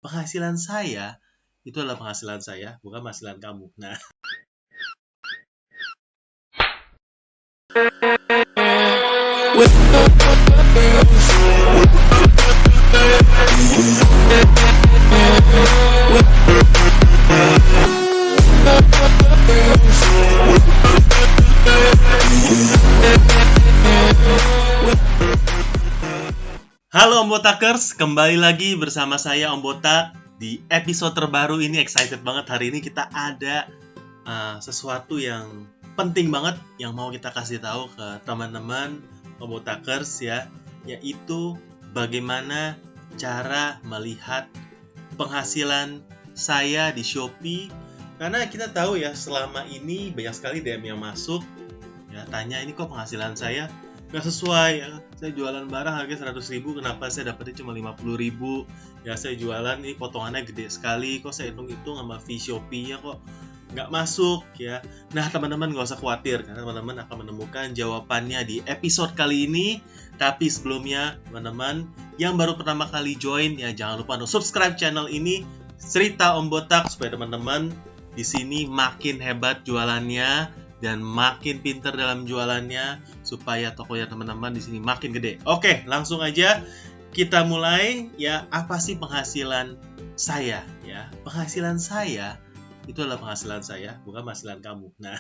penghasilan saya itu adalah penghasilan saya, bukan penghasilan kamu. Nah, halo Om Botakers, kembali lagi bersama saya Om Botak. Di episode terbaru ini excited banget. Hari ini kita ada sesuatu yang penting banget yang mau kita kasih tahu ke teman-teman Om Botakers ya, yaitu bagaimana cara melihat penghasilan saya di Shopee. Karena kita tahu ya, selama ini banyak sekali DM yang masuk ya, tanya ini kok penghasilan saya nggak sesuai ya. Saya jualan barang harga 100.000, kenapa saya dapetnya cuma 50.000 ya. Saya jualan ini potongannya gede sekali, kok saya hitung-hitung sama fee Shopee-nya kok nggak masuk ya. Nah teman-teman nggak usah khawatir, karena teman-teman akan menemukan jawabannya di episode kali ini. Tapi sebelumnya teman-teman yang baru pertama kali join ya, jangan lupa untuk subscribe channel ini Cerita Om Botak, supaya teman-teman di sini makin hebat jualannya dan makin pinter dalam jualannya, supaya tokonya teman-teman di sini makin gede. Oke, langsung aja kita mulai ya. Apa sih penghasilan saya ya? Penghasilan saya itu adalah penghasilan saya, bukan penghasilan kamu. Nah,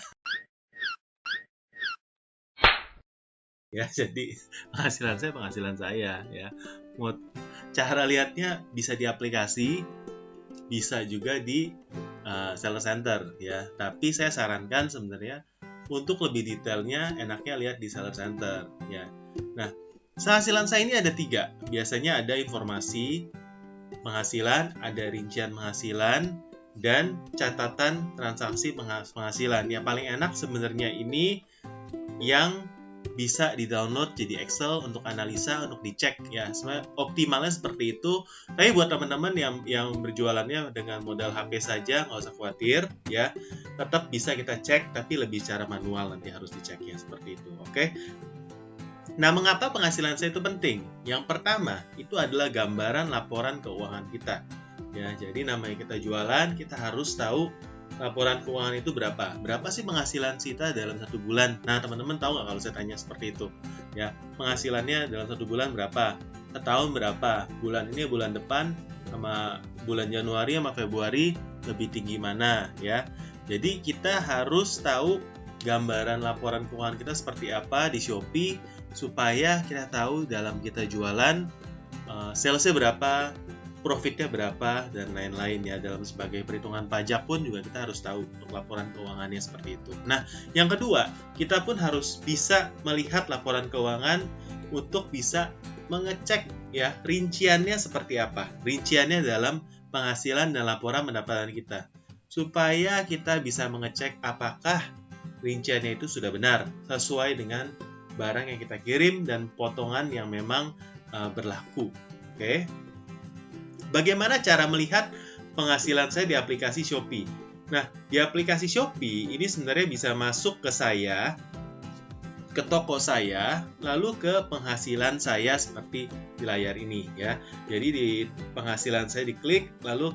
ya jadi penghasilan saya ya. Cara lihatnya bisa di aplikasi, bisa juga di seller center ya. Tapi saya sarankan sebenarnya untuk lebih detailnya enaknya lihat di seller center ya. Nah, penghasilan saya ini ada 3. Biasanya ada informasi penghasilan, ada rincian penghasilan, dan catatan transaksi penghasilan. Yang paling enak sebenarnya ini yang bisa di-download jadi Excel untuk analisa, untuk dicek ya. Sebenarnya optimalnya seperti itu. Tapi buat teman-teman yang berjualannya dengan modal HP saja, nggak usah khawatir ya. Tetap bisa kita cek, tapi lebih secara manual nanti harus diceknya seperti itu. Oke. Nah, mengapa penghasilan saya itu penting? Yang pertama, itu adalah gambaran laporan keuangan kita. Ya, jadi namanya kita jualan, kita harus tahu laporan keuangan itu berapa. Berapa sih penghasilan kita dalam 1 bulan? Nah, teman-teman tahu nggak kalau saya tanya seperti itu? Ya, penghasilannya dalam 1 bulan berapa? Setahun berapa? Bulan ini, bulan depan, sama bulan Januari sama Februari lebih tinggi mana? Ya, jadi kita harus tahu gambaran laporan keuangan kita seperti apa di Shopee, supaya kita tahu dalam kita jualan salesnya berapa, profitnya berapa, dan lain-lain ya. Dalam sebagai perhitungan pajak pun juga kita harus tahu untuk laporan keuangannya seperti itu. Nah, yang kedua, kita pun harus bisa melihat laporan keuangan untuk bisa mengecek ya rinciannya seperti apa. Rinciannya dalam penghasilan dan laporan pendapatan kita, supaya kita bisa mengecek apakah rinciannya itu sudah benar sesuai dengan barang yang kita kirim dan potongan yang memang berlaku. Oke. Bagaimana cara melihat penghasilan saya di aplikasi Shopee? Nah, di aplikasi Shopee ini sebenarnya bisa masuk ke saya, ke toko saya, lalu ke penghasilan saya seperti di layar ini ya. Jadi di penghasilan saya diklik, lalu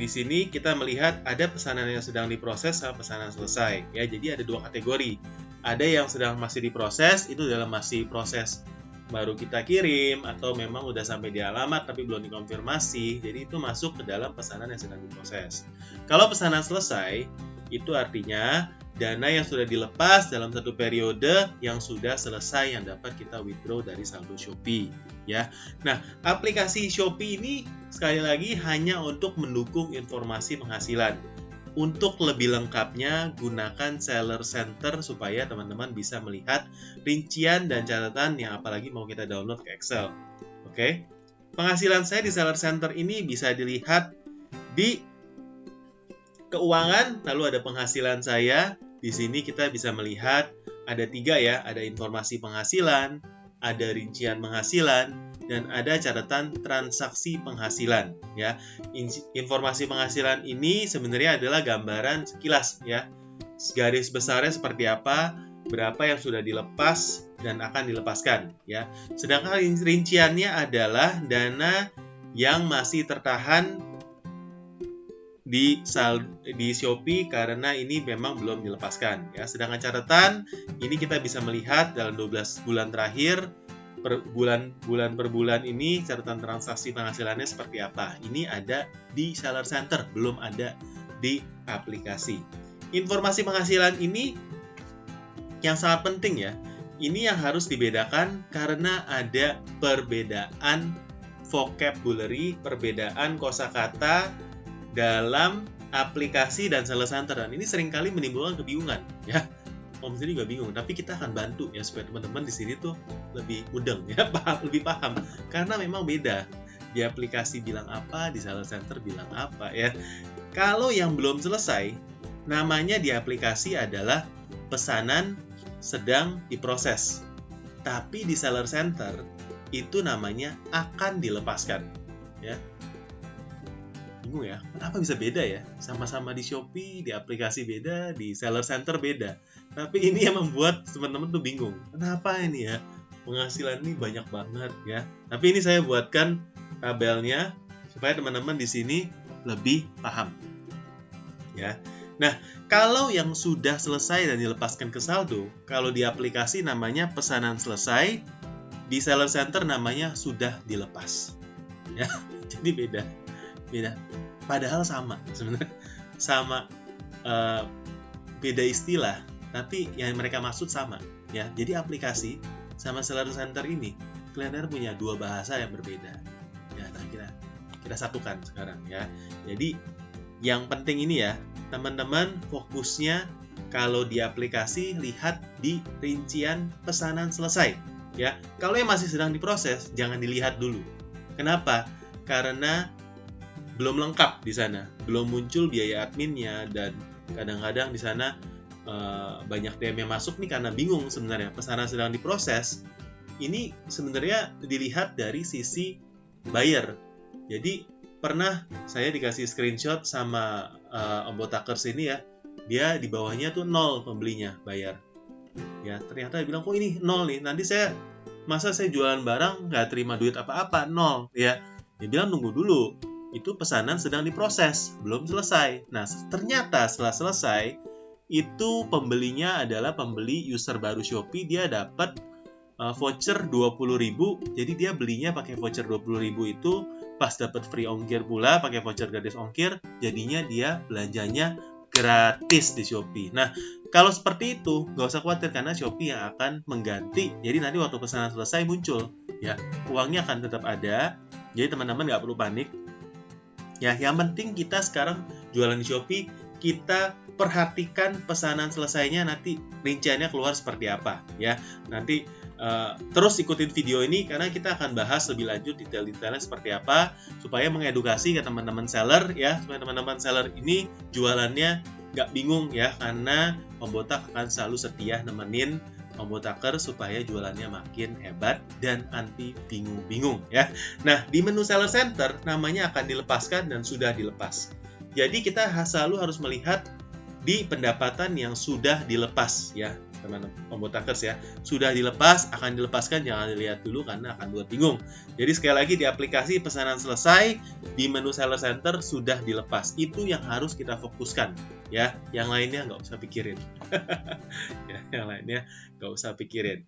di sini kita melihat ada pesanan yang sedang diproses sama pesanan selesai ya. Jadi ada 2 kategori. Ada yang sedang masih diproses, itu dalam masih proses baru kita kirim, atau memang udah sampai di alamat tapi belum dikonfirmasi, jadi itu masuk ke dalam pesanan yang sedang diproses. Kalau pesanan selesai, itu artinya dana yang sudah dilepas dalam satu periode yang sudah selesai, yang dapat kita withdraw dari saldo Shopee ya. Nah, aplikasi Shopee ini sekali lagi hanya untuk mendukung informasi penghasilan. Untuk lebih lengkapnya, gunakan Seller Center supaya teman-teman bisa melihat rincian dan catatan yang apalagi mau kita download ke Excel. Oke. Penghasilan saya di Seller Center ini bisa dilihat di keuangan, lalu ada penghasilan saya. Di sini kita bisa melihat ada 3 ya, ada informasi penghasilan, ada rincian penghasilan, dan ada catatan transaksi penghasilan ya. Informasi penghasilan ini sebenarnya adalah gambaran sekilas ya. Garis besarnya seperti apa, berapa yang sudah dilepas dan akan dilepaskan ya. Sedangkan rinciannya adalah dana yang masih tertahan di Shopee karena ini memang belum dilepaskan ya. Sedangkan catatan ini kita bisa melihat dalam 12 bulan terakhir per bulan ini catatan transaksi penghasilannya seperti apa. Ini ada di Seller Center, belum ada di aplikasi. Informasi penghasilan ini yang sangat penting ya. Ini yang harus dibedakan karena ada perbedaan vocabulary, perbedaan kosakata dalam aplikasi dan Seller Center, dan ini seringkali menimbulkan kebingungan ya. Om sendiri juga bingung, tapi kita akan bantu ya supaya teman-teman di sini tuh lebih mudeng ya, lebih paham karena memang beda. Di aplikasi bilang apa, di Seller Center bilang apa ya. Kalau yang belum selesai, namanya di aplikasi adalah pesanan sedang diproses. Tapi di Seller Center itu namanya akan dilepaskan ya. Bingung ya, kenapa bisa beda ya? Sama-sama di Shopee, di aplikasi beda, di Seller Center beda. Tapi ini yang membuat teman-teman tuh bingung. Kenapa ini ya? Penghasilan ini banyak banget ya. Tapi ini saya buatkan tabelnya supaya teman-teman di sini lebih paham. Ya. Nah, kalau yang sudah selesai dan dilepaskan ke saldo, kalau di aplikasi namanya pesanan selesai, di Seller Center namanya sudah dilepas. Ya, jadi beda. Padahal sama sebenarnya, sama beda istilah, tapi yang mereka maksud sama ya. Jadi aplikasi sama Seller Center ini kalian punya dua bahasa yang berbeda ya. Nah, kita satukan sekarang ya. Jadi yang penting ini ya, teman-teman fokusnya kalau di aplikasi lihat di rincian pesanan selesai ya. Kalau yang masih sedang diproses jangan dilihat dulu. Kenapa? Karena belum lengkap di sana, belum muncul biaya adminnya, dan kadang-kadang di sana banyak DM yang masuk nih karena bingung sebenarnya pesanan sedang diproses. Ini sebenarnya dilihat dari sisi buyer. Jadi pernah saya dikasih screenshot sama Om Botakers ini ya, dia di bawahnya tuh 0 pembelinya bayar. Ya ternyata dia bilang kok ini 0 nih, nanti masa saya jualan barang nggak terima duit apa-apa 0 ya. Dia bilang nunggu dulu. Itu pesanan sedang diproses, belum selesai. Nah, ternyata setelah selesai, itu pembelinya adalah pembeli user baru Shopee, dia dapat voucher 20.000, jadi dia belinya pakai voucher 20.000 itu, pas dapat free ongkir pula, pakai voucher gratis ongkir, jadinya dia belanjanya gratis di Shopee. Nah, kalau seperti itu, nggak usah khawatir karena Shopee yang akan mengganti. Jadi nanti waktu pesanan selesai muncul, ya uangnya akan tetap ada. Jadi teman-teman nggak perlu panik. Ya, yang penting kita sekarang jualan di Shopee, kita perhatikan pesanan selesainya, nanti rinciannya keluar seperti apa ya. Nanti terus ikutin video ini karena kita akan bahas lebih lanjut detail-detailnya seperti apa supaya mengedukasi ke teman-teman seller ya, supaya teman-teman seller ini jualannya nggak bingung ya, karena Om Botak akan selalu setia nemenin Om Botaker supaya jualannya makin hebat dan anti bingung-bingung ya. Nah, di menu Seller Center namanya akan dilepaskan dan sudah dilepas. Jadi kita selalu harus melihat di pendapatan yang sudah dilepas ya, teman-teman Om Botakers ya. Sudah dilepas, akan dilepaskan, jangan dilihat dulu karena akan buat bingung. Jadi sekali lagi di aplikasi pesanan selesai, di menu Seller Center sudah dilepas. Itu yang harus kita fokuskan ya. Yang lainnya nggak usah pikirin. Ya, yang lainnya nggak usah pikirin.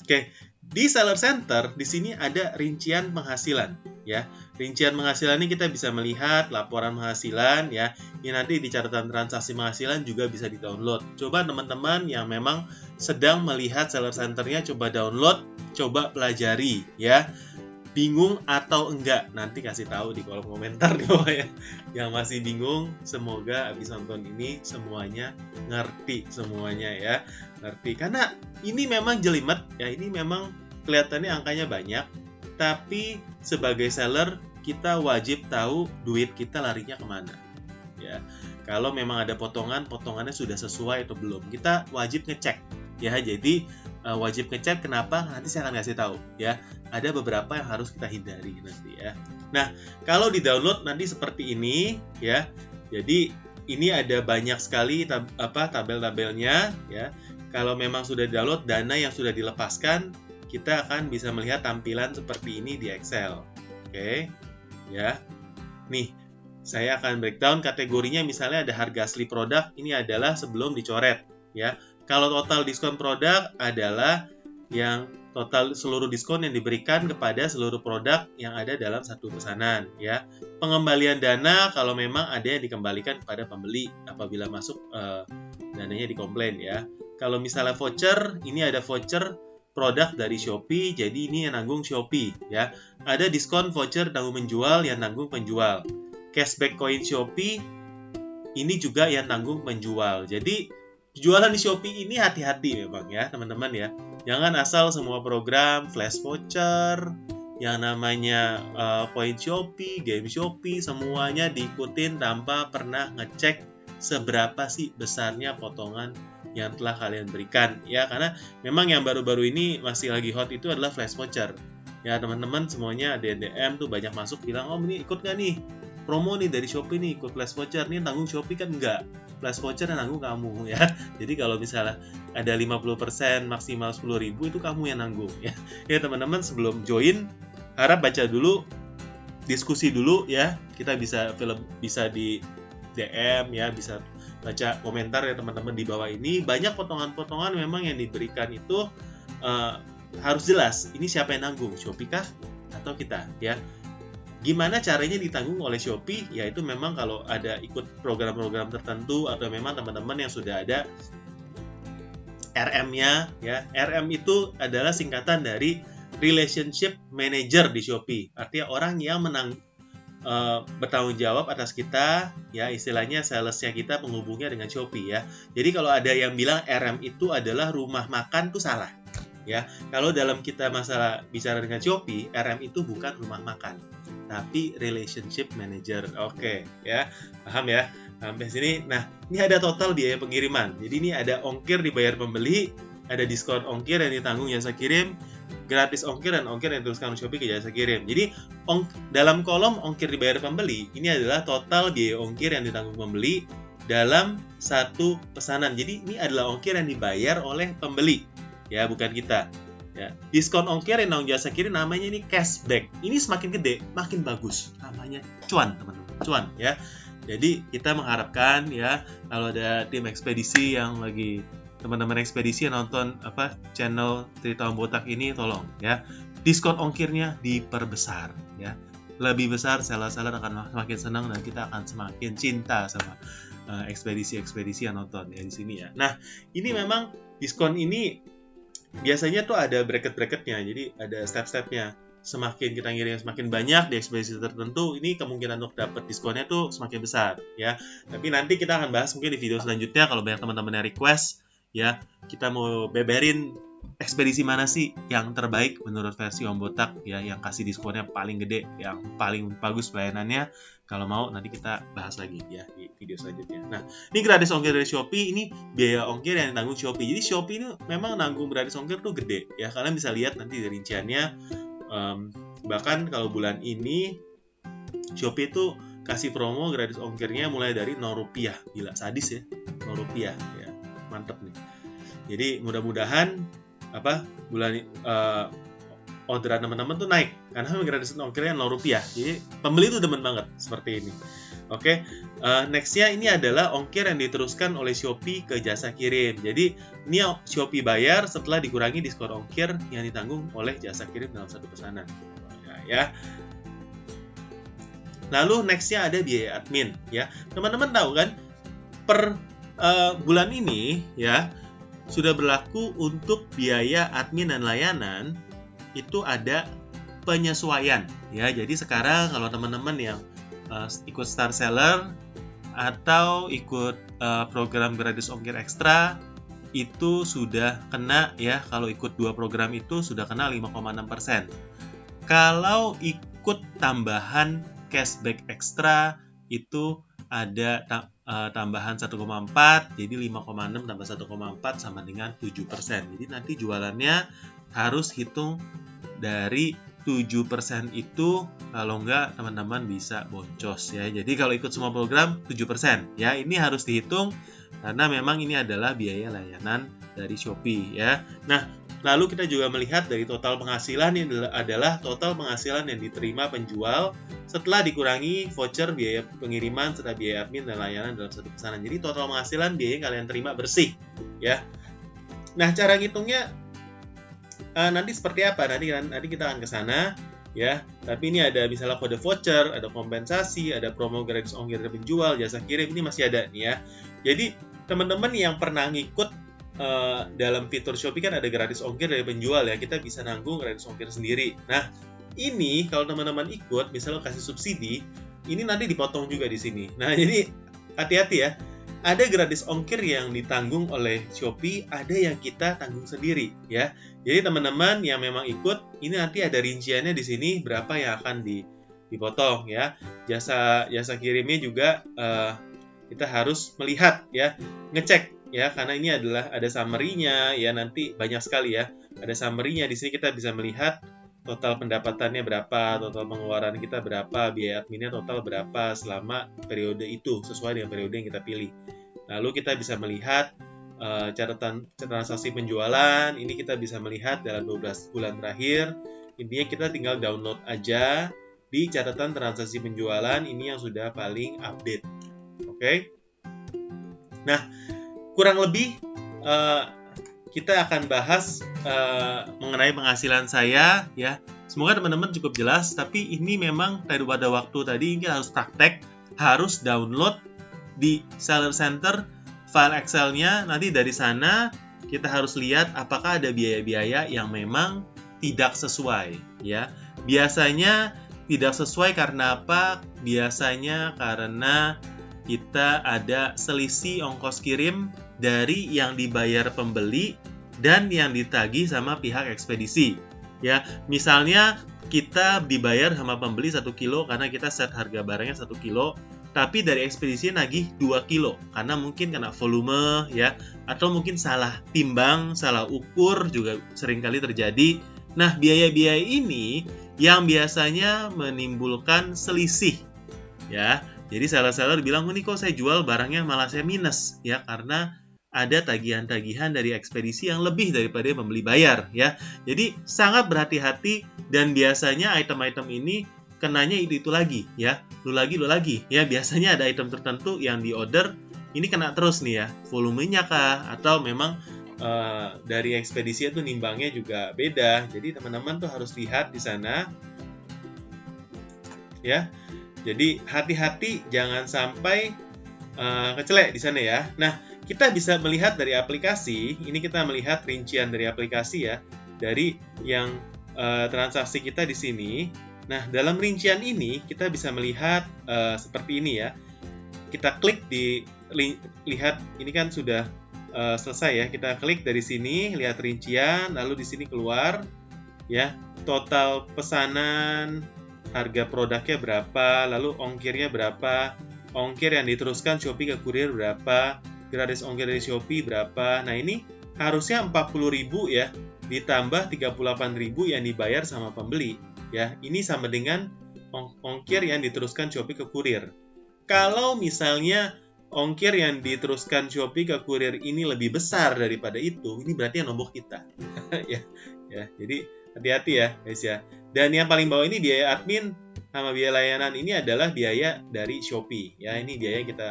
Oke, di Seller Center di sini ada rincian penghasilan ya. Rincian penghasilan ini kita bisa melihat laporan penghasilan ya. Ini nanti di catatan transaksi penghasilan juga bisa di-download. Coba teman-teman yang memang sedang melihat Seller Center-nya coba download, coba pelajari ya. Bingung atau enggak, nanti kasih tahu di kolom komentar di bawah ya. Yang masih bingung, semoga habis nonton ini semuanya ngerti semuanya ya. Ngerti, karena ini memang jelimet ya, ini memang kelihatannya angkanya banyak, tapi sebagai seller kita wajib tahu duit kita larinya kemana ya. Kalau memang ada potongannya sudah sesuai atau belum, kita wajib ngecek ya. Jadi wajib ngecek, kenapa? Nanti saya akan kasih tahu ya. Ada beberapa yang harus kita hindari nanti ya. Nah, kalau di-download nanti seperti ini ya. Jadi ini ada banyak sekali tabel-tabelnya ya. Kalau memang sudah di-download dana yang sudah dilepaskan, kita akan bisa melihat tampilan seperti ini di Excel. Oke. ya. Nih, saya akan breakdown kategorinya, misalnya ada harga asli produk, ini adalah sebelum dicoret, ya. Kalau total diskon produk adalah yang total seluruh diskon yang diberikan kepada seluruh produk yang ada dalam satu pesanan, ya. Pengembalian dana kalau memang ada yang dikembalikan kepada pembeli apabila masuk dananya dikomplain, ya. Kalau misalnya voucher, ini ada voucher produk dari Shopee, jadi ini yang nanggung Shopee, ya. Ada diskon voucher tanggung menjual yang nanggung penjual. Cashback koin Shopee ini juga yang nanggung penjual. Jadi jualan di Shopee ini hati-hati memang ya teman-teman ya. Jangan asal semua program flash voucher, yang namanya koin Shopee, game Shopee, semuanya diikutin tanpa pernah ngecek seberapa sih besarnya potongan yang telah kalian berikan. Ya, karena memang yang baru-baru ini masih lagi hot itu adalah flash voucher. Ya teman-teman semuanya DM tuh banyak masuk bilang, oh ini ikut nggak nih? Promo nih dari Shopee nih, ikut flash voucher nih, tanggung Shopee kan enggak. Flash voucher yang nanggung kamu ya. Jadi kalau misalnya ada 50% maksimal 10.000 itu kamu yang nanggung ya. Ya teman-teman sebelum join harap baca dulu, diskusi dulu ya. Kita bisa di DM ya, bisa baca komentar ya teman-teman di bawah ini. Banyak potongan-potongan memang yang diberikan itu harus jelas. Ini siapa yang nanggung? Shopee kah atau kita ya? Gimana caranya ditanggung oleh Shopee? Yaitu memang kalau ada ikut program-program tertentu atau memang teman-teman yang sudah ada RM-nya ya. RM itu adalah singkatan dari Relationship Manager di Shopee. Artinya orang yang bertanggung jawab atas kita ya, istilahnya salesnya kita penghubungnya dengan Shopee ya. Jadi kalau ada yang bilang RM itu adalah rumah makan tuh salah ya. Kalau dalam kita masalah bicara dengan Shopee, RM itu bukan rumah makan, tapi relationship manager. Oke, ya. Paham ya? Sampai sini. Nah, ini ada total biaya pengiriman. Jadi ini ada ongkir dibayar pembeli, ada diskon ongkir yang ditanggung jasa kirim, gratis ongkir dan ongkir yang diteruskan Shopee ke jasa kirim. Jadi dalam kolom ongkir dibayar pembeli, ini adalah total biaya ongkir yang ditanggung pembeli dalam satu pesanan. Jadi ini adalah ongkir yang dibayar oleh pembeli, ya, bukan kita. Ya, diskon ongkir yang nanggung jasa kirim namanya ini cashback. Ini semakin gede, makin bagus. Namanya cuan, teman-teman. Cuan, ya. Jadi kita mengharapkan ya, kalau ada tim ekspedisi yang lagi teman-teman ekspedisi yang nonton channel Cerita Om Botak ini, tolong ya, diskon ongkirnya diperbesar ya. Lebih besar, seller-seller akan semakin senang dan kita akan semakin cinta sama ekspedisi-ekspedisi yang nonton ya di sini ya. Nah, ini memang diskon ini biasanya tuh ada bracket-bracketnya, jadi ada step-stepnya. Semakin kita ngirim semakin banyak di ekspedisi tertentu, ini kemungkinan untuk dapat diskonnya tuh semakin besar ya. Tapi nanti kita akan bahas mungkin di video selanjutnya kalau banyak teman-teman yang request ya, kita mau beberin ekspedisi mana sih yang terbaik menurut versi Om Botak ya, yang kasih diskonnya paling gede, yang paling bagus pelayanannya. Kalau mau nanti kita bahas lagi ya di video selanjutnya. Nah, ini gratis ongkir dari Shopee, ini biaya ongkir yang ditanggung Shopee. Jadi Shopee ini memang nanggung gratis ongkir tuh gede ya. Kalian bisa lihat nanti di rinciannya. Bahkan kalau bulan ini Shopee tuh kasih promo gratis ongkirnya mulai dari Rp0. Gila, sadis ya. Rp0 ya. Mantep nih. Jadi mudah-mudahan bulan orderan teman-teman tuh naik karena gratis ongkirnya Rp0. Jadi pembeli tuh demen banget seperti ini. Oke, nextnya ini adalah ongkir yang diteruskan oleh Shopee ke jasa kirim. Jadi ini Shopee bayar setelah dikurangi diskon ongkir yang ditanggung oleh jasa kirim dalam satu pesanan. Ya. Lalu nextnya ada biaya admin ya. Teman-teman tahu kan per bulan ini ya sudah berlaku untuk biaya admin dan layanan itu ada penyesuaian ya. Jadi sekarang kalau teman-teman yang ikut Star Seller atau ikut program gratis ongkir ekstra itu sudah kena ya. Kalau ikut 2 program itu sudah kena 5,6%. Kalau ikut tambahan cashback ekstra itu ada tambahan 1,4, jadi 5,6 tambah 1,4 sama dengan 7%. Jadi nanti jualannya harus hitung dari 7% itu, kalau enggak teman-teman bisa boncos ya. Jadi kalau ikut semua program 7% ya, ini harus dihitung karena memang ini adalah biaya layanan dari Shopee ya. Nah, Lalu kita juga melihat dari total penghasilan ini adalah total penghasilan yang diterima penjual setelah dikurangi voucher, biaya pengiriman, serta biaya admin dan layanan dalam satu pesanan. Jadi total penghasilan biaya yang kalian terima bersih, ya. Nah, cara ngitungnya nanti seperti apa? Nanti kita akan ke sana, ya. Tapi ini ada misalnya kode voucher, ada kompensasi, ada promo gratis ongkir dari penjual, jasa kirim, ini masih ada nih ya. Jadi teman-teman yang pernah ngikut dalam fitur Shopee kan ada gratis ongkir dari penjual ya, kita bisa nanggung gratis ongkir sendiri. Nah, ini kalau teman-teman ikut, misalnya kasih subsidi, ini nanti dipotong juga di sini. Nah, jadi hati-hati ya. Ada gratis ongkir yang ditanggung oleh Shopee, ada yang kita tanggung sendiri ya. Jadi teman-teman yang memang ikut, ini nanti ada rinciannya di sini berapa yang akan dipotong ya. Jasa kirimnya juga kita harus melihat ya, ngecek ya, karena ini adalah ada summary-nya ya, nanti banyak sekali ya. Ada summary-nya di sini, kita bisa melihat total pendapatannya berapa, total pengeluaran kita berapa, biaya adminnya total berapa selama periode itu sesuai dengan periode yang kita pilih. Lalu kita bisa melihat catatan transaksi penjualan, ini kita bisa melihat dalam 12 bulan terakhir. Intinya kita tinggal download aja di catatan transaksi penjualan, ini yang sudah paling update. Oke? Nah, kurang lebih kita akan bahas mengenai penghasilan saya ya. Semoga teman-teman cukup jelas, tapi ini memang pada waktu tadi ini harus praktek, harus download di Seller Center file Excel-nya. Nanti dari sana kita harus lihat apakah ada biaya-biaya yang memang tidak sesuai ya. Biasanya tidak sesuai karena apa? Biasanya karena kita ada selisih ongkos kirim dari yang dibayar pembeli dan yang ditagih sama pihak ekspedisi. Ya, misalnya kita dibayar sama pembeli 1 kilo karena kita set harga barangnya 1 kilo, tapi dari ekspedisi nagih 2 kilo karena mungkin kena volume ya, atau mungkin salah timbang, salah ukur juga seringkali terjadi. Nah, biaya-biaya ini yang biasanya menimbulkan selisih ya. Jadi seller-seller bilang, "Oh, ini kok saya jual barangnya malah saya minus." Ya, karena ada tagihan-tagihan dari ekspedisi yang lebih daripada yang pembeli bayar ya. Jadi sangat berhati-hati, dan biasanya item-item ini kenanya itu lagi ya. Lu lagi ya. Biasanya ada item tertentu yang di order ini kena terus nih ya. Volumenya kah, atau memang dari ekspedisi itu nimbangnya juga beda. Jadi teman-teman tuh harus lihat di sana ya. Jadi hati-hati jangan sampai kecelek di sana ya. Nah, kita bisa melihat dari aplikasi, ini kita melihat rincian dari aplikasi ya, dari yang transaksi kita di sini. Nah, dalam rincian ini kita bisa melihat seperti ini ya. Kita klik lihat ini kan sudah selesai ya. Kita klik dari sini, lihat rincian, lalu di sini keluar ya total pesanan, harga produknya berapa, lalu ongkirnya berapa, ongkir yang diteruskan Shopee ke kurir berapa, gratis ongkir dari Shopee berapa. Nah, ini harusnya 40.000 ya, ditambah 38.000 yang dibayar sama pembeli ya. Ini sama dengan ongkir yang diteruskan Shopee ke kurir. Kalau misalnya ongkir yang diteruskan Shopee ke kurir ini lebih besar daripada itu, ini berarti yang nombok kita. ya. Jadi hati-hati ya guys ya. Dan yang paling bawah ini biaya admin sama biaya layanan, ini adalah biaya dari Shopee ya. Ini biaya kita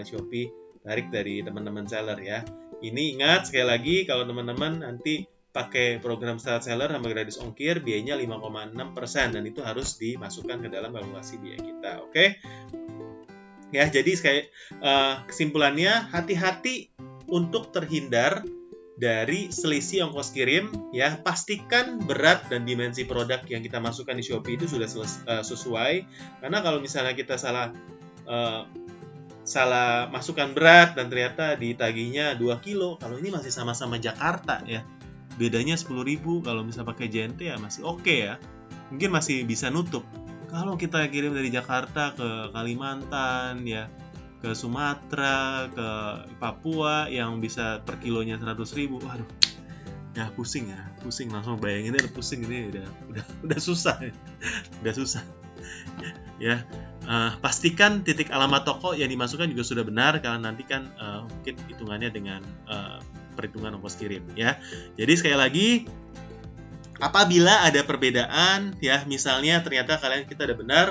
Shopee tarik dari teman-teman seller ya. Ini ingat sekali lagi, kalau teman-teman nanti pakai program seller sama gratis ongkir, biayanya 5,6% dan itu harus dimasukkan ke dalam kalkulasi biaya kita. Oke? Ya, jadi kesimpulannya, hati-hati untuk terhindar dari selisih ongkos kirim ya. Pastikan berat dan dimensi produk yang kita masukkan di Shopee itu sudah sesuai, karena kalau misalnya kita salah masukkan berat dan ternyata ditagihnya 2 kilo, kalau ini masih sama-sama Jakarta ya, bedanya 10.000. Kalau misalnya pakai JNT ya masih oke ya, mungkin masih bisa nutup. Kalau kita kirim dari Jakarta ke Kalimantan ya, ke Sumatera, ke Papua yang bisa per kilonya 100.000, waduh, ya pusing langsung bayangin udah pusing, ini udah susah ya. Pastikan titik alamat toko yang dimasukkan juga sudah benar, karena nanti kan mungkin hitungannya dengan perhitungan ongkos kirim ya. Jadi sekali lagi, apabila ada perbedaan ya, misalnya ternyata kita ada benar,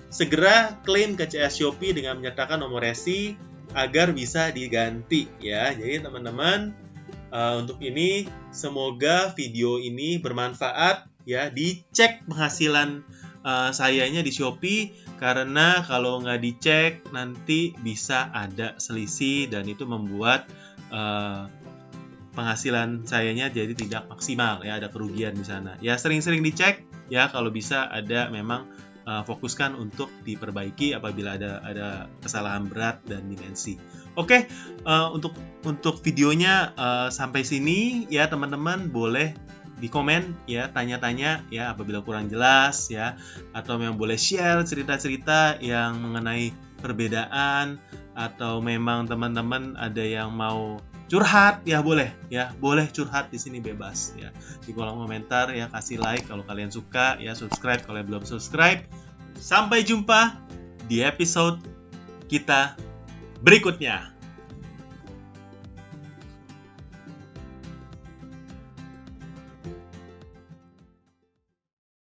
segera klaim ke CS Shopee dengan menyertakan nomor resi agar bisa diganti ya. Jadi teman-teman, untuk ini semoga video ini bermanfaat ya. Dicek penghasilan sayanya di Shopee, karena kalau nggak dicek nanti bisa ada selisih dan itu membuat penghasilan sayanya jadi tidak maksimal ya, ada kerugian di sana. Ya sering-sering dicek ya, kalau bisa ada memang fokuskan untuk diperbaiki apabila ada kesalahan berat dan dimensi. Oke, untuk videonya sampai sini ya teman-teman, boleh di komen ya, tanya-tanya ya apabila kurang jelas ya, atau memang boleh share cerita-cerita yang mengenai perbedaan, atau memang teman-teman ada yang mau curhat ya, boleh curhat di sini, bebas ya, di kolom komentar ya. Kasih like kalau kalian suka ya, subscribe kalau belum subscribe. Sampai jumpa di episode kita berikutnya.